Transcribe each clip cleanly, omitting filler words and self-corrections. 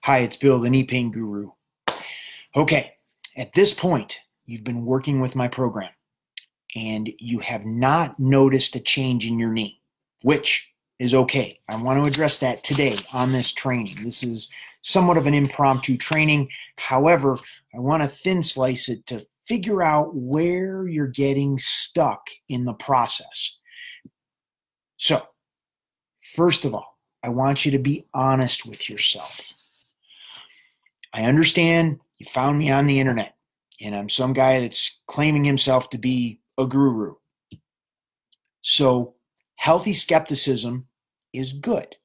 Hi, it's Bill, the Knee Pain Guru. Okay, at this point, you've been working with my program and you have not noticed a change in your knee, which is okay. I want to address that today on this training. This is somewhat of an impromptu training. However, I want to thin slice it to figure out where you're getting stuck in the process. So, first of all, I want you to be honest with yourself. I understand you found me on the internet, and I'm some guy that's claiming himself to be a guru. So healthy skepticism is good.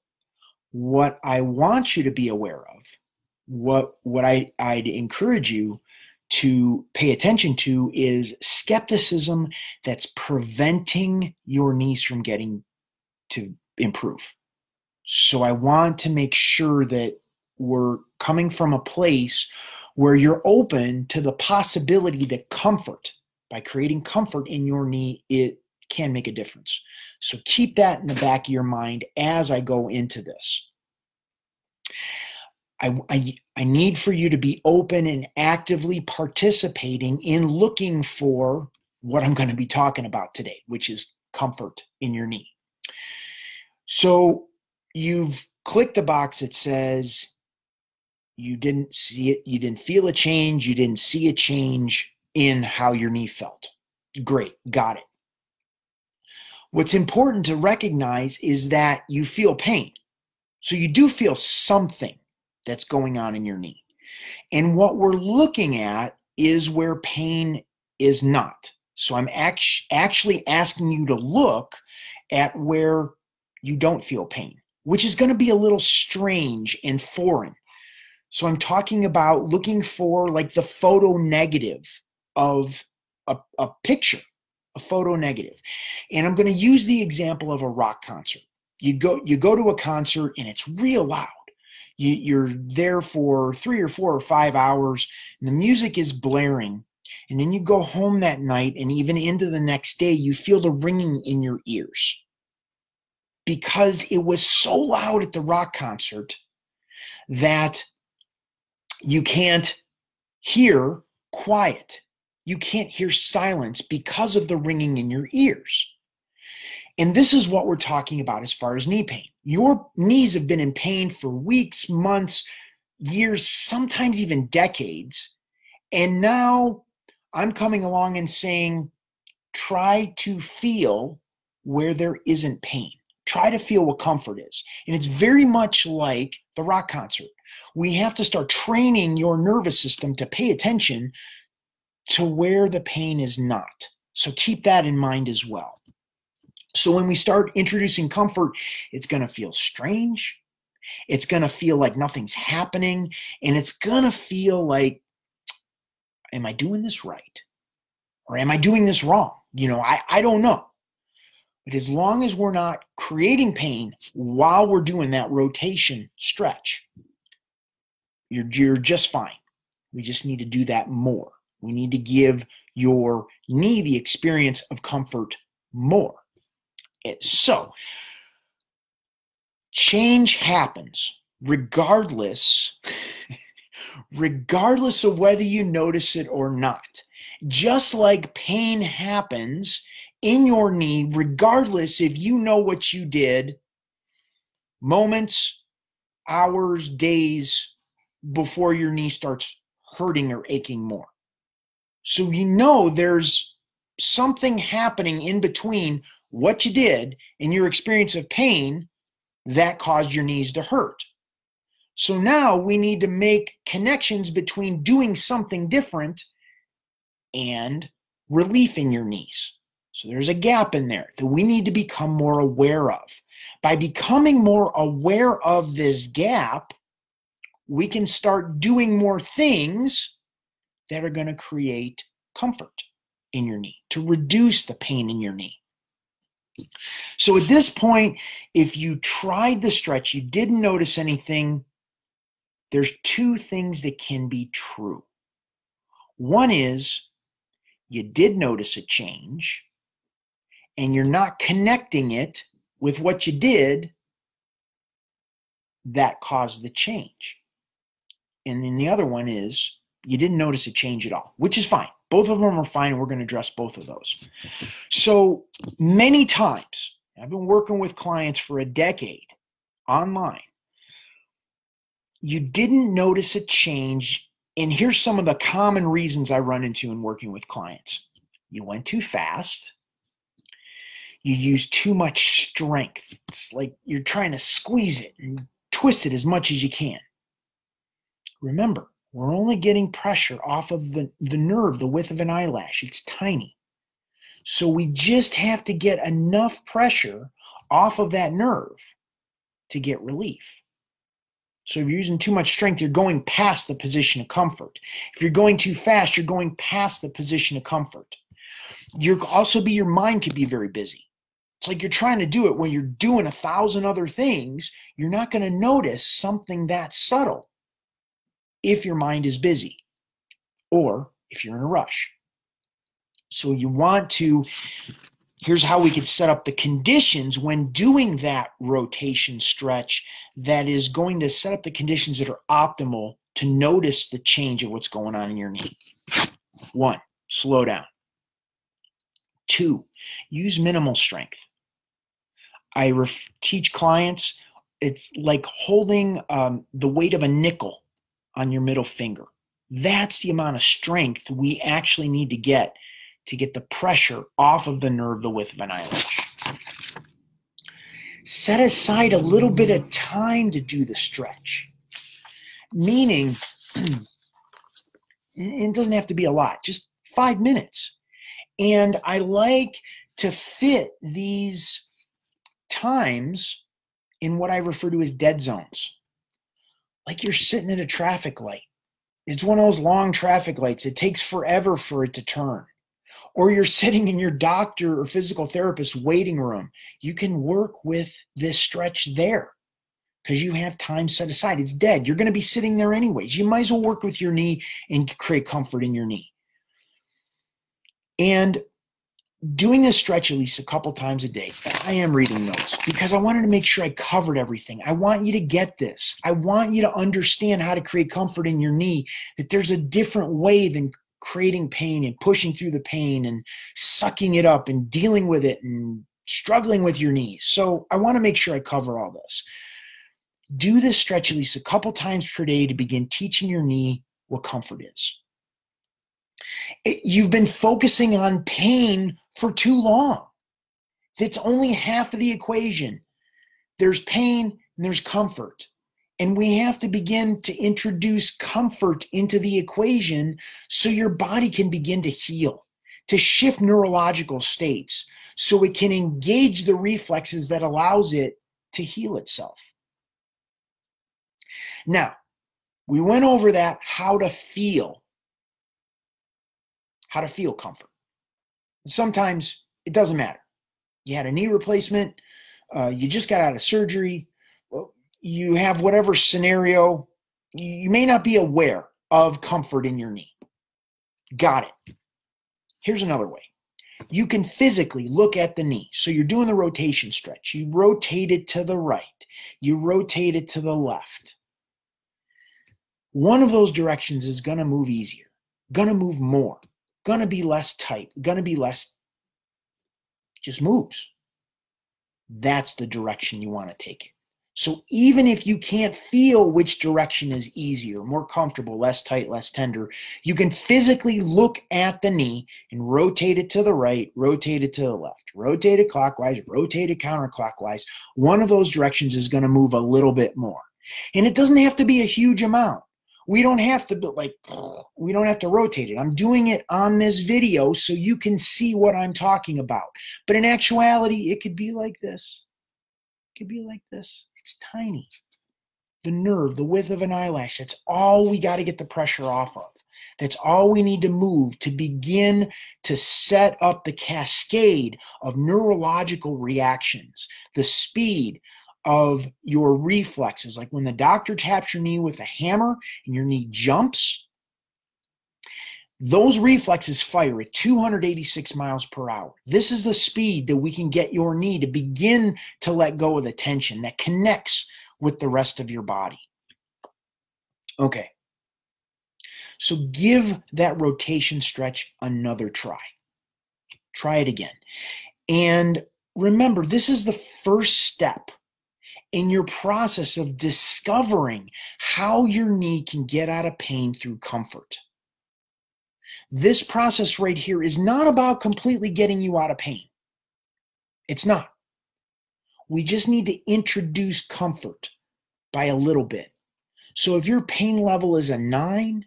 What I want you to be aware of, what I'd encourage you to pay attention to is skepticism that's preventing your knees from getting to improve. So I want to make sure that we're coming from a place where you're open to the possibility that comfort, by creating comfort in your knee, it can make a difference. So keep that in the back of your mind as I go into this. I need for you to be open and actively participating in looking for what I'm going to be talking about today, which is comfort in your knee. So you've clicked the box that says you didn't see it, you didn't feel a change, you didn't see a change in how your knee felt. Great, got it. What's important to recognize is that you feel pain. So you do feel something that's going on in your knee. And what we're looking at is where pain is not. So I'm actually asking you to look at where you don't feel pain, which is going to be a little strange and foreign. So I'm talking about looking for like the photo negative of a picture, a photo negative. And I'm going to use the example of a rock concert. You go to a concert and it's real loud. You're there for 3 or 4 or 5 hours and the music is blaring. And then you go home that night and even into the next day, you feel the ringing in your ears because it was so loud at the rock concert that you can't hear quiet. You can't hear silence because of the ringing in your ears. And this is what we're talking about as far as knee pain. Your knees have been in pain for weeks, months, years, sometimes even decades. And now I'm coming along and saying, try to feel where there isn't pain. Try to feel what comfort is. And it's very much like the rock concert. We have to start training your nervous system to pay attention to where the pain is not. So keep that in mind as well. So when we start introducing comfort, it's going to feel strange. It's going to feel like nothing's happening. And it's going to feel like, am I doing this right? Or am I doing this wrong? I don't know. But as long as we're not creating pain while we're doing that rotation stretch, you're just fine. We just need to do that more. We need to give your knee the experience of comfort more. So, change happens regardless of whether you notice it or not. Just like pain happens in your knee, regardless if you know what you did moments, hours, days before your knee starts hurting or aching more. So there's something happening in between what you did and your experience of pain that caused your knees to hurt. So now we need to make connections between doing something different and relief in your knees. So there's a gap in there that we need to become more aware of. By becoming more aware of this gap, we can start doing more things that are going to create comfort in your knee, to reduce the pain in your knee. So at this point, if you tried the stretch, you didn't notice anything, there's 2 things that can be true. One is you did notice a change and you're not connecting it with what you did that caused the change. And then the other one is you didn't notice a change at all, which is fine. Both of them are fine. We're going to address both of those. So many times, I've been working with clients for a decade online. You didn't notice a change. And here's some of the common reasons I run into in working with clients. You went too fast. You used too much strength. It's like you're trying to squeeze it and twist it as much as you can. Remember, we're only getting pressure off of the nerve, the width of an eyelash. It's tiny. So we just have to get enough pressure off of that nerve to get relief. So if you're using too much strength, you're going past the position of comfort. If you're going too fast, you're going past the position of comfort. Your mind could be very busy. It's like you're trying to do it when you're doing 1,000 other things. You're not going to notice something that subtle if your mind is busy or if you're in a rush. So you want to, here's how we could set up the conditions when doing that rotation stretch that is going to set up the conditions that are optimal to notice the change of what's going on in your knee. 1, slow down. 2, use minimal strength. I teach clients, it's like holding the weight of a nickel on your middle finger. That's the amount of strength we actually need to get the pressure off of the nerve the width of an eyelash. Set aside a little bit of time to do the stretch. Meaning, it doesn't have to be a lot, just 5 minutes. And I like to fit these times in what I refer to as dead zones. Like you're sitting at a traffic light. It's one of those long traffic lights. It takes forever for it to turn. Or you're sitting in your doctor or physical therapist waiting room. You can work with this stretch there because you have time set aside. It's dead. You're going to be sitting there anyways. You might as well work with your knee and create comfort in your knee. And doing this stretch at least a couple times a day. I am reading notes because I wanted to make sure I covered everything. I want you to get this. I want you to understand how to create comfort in your knee, that there's a different way than creating pain and pushing through the pain and sucking it up and dealing with it and struggling with your knees. So I want to make sure I cover all this. Do this stretch at least a couple times per day to begin teaching your knee what comfort is. You've been focusing on pain for too long. That's only half of the equation. There's pain and there's comfort. And we have to begin to introduce comfort into the equation so your body can begin to heal, to shift neurological states so it can engage the reflexes that allows it to heal itself. Now, we went over that, how to feel comfort. Sometimes it doesn't matter. You had a knee replacement, you just got out of surgery, you have whatever scenario, you may not be aware of comfort in your knee. Got it. Here's another way. You can physically look at the knee. So you're doing the rotation stretch. You rotate it to the right. You rotate it to the left. One of those directions is going to move easier, going to move more, going to be less tight, going to be less, just moves. That's the direction you want to take it. So even if you can't feel which direction is easier, more comfortable, less tight, less tender, you can physically look at the knee and rotate it to the right, rotate it to the left, rotate it clockwise, rotate it counterclockwise. One of those directions is going to move a little bit more. And it doesn't have to be a huge amount. We don't have to rotate it. I'm doing it on this video so you can see what I'm talking about. But in actuality, it could be like this. It could be like this. It's tiny. The nerve, the width of an eyelash, that's all we got to get the pressure off of. That's all we need to move to begin to set up the cascade of neurological reactions, the speed of your reflexes. Like when the doctor taps your knee with a hammer and your knee jumps, those reflexes fire at 286 miles per hour. This is the speed that we can get your knee to begin to let go of the tension that connects with the rest of your body. Okay, So give that rotation stretch another try. Try it again. And remember, this is the first step in your process of discovering how your knee can get out of pain through comfort. This process right here is not about completely getting you out of pain. It's not. We just need to introduce comfort by a little bit. So if your pain level is a 9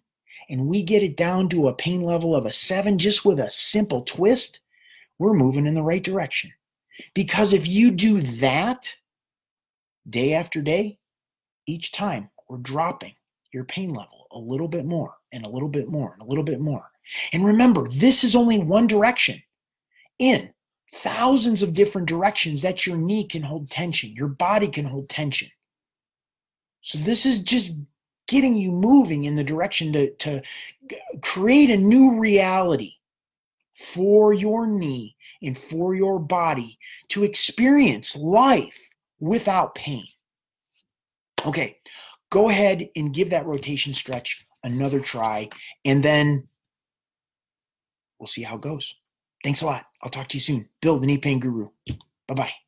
and we get it down to a pain level of a 7 just with a simple twist, we're moving in the right direction. Because if you do that day after day, each time we're dropping your pain level a little bit more and a little bit more and a little bit more. And remember, this is only one direction in thousands of different directions that your knee can hold tension, your body can hold tension. So this is just getting you moving in the direction to create a new reality for your knee and for your body to experience life without pain. Okay, go ahead and give that rotation stretch another try, and then we'll see how it goes. Thanks a lot. I'll talk to you soon. Bill, the Knee Pain Guru. Bye-bye.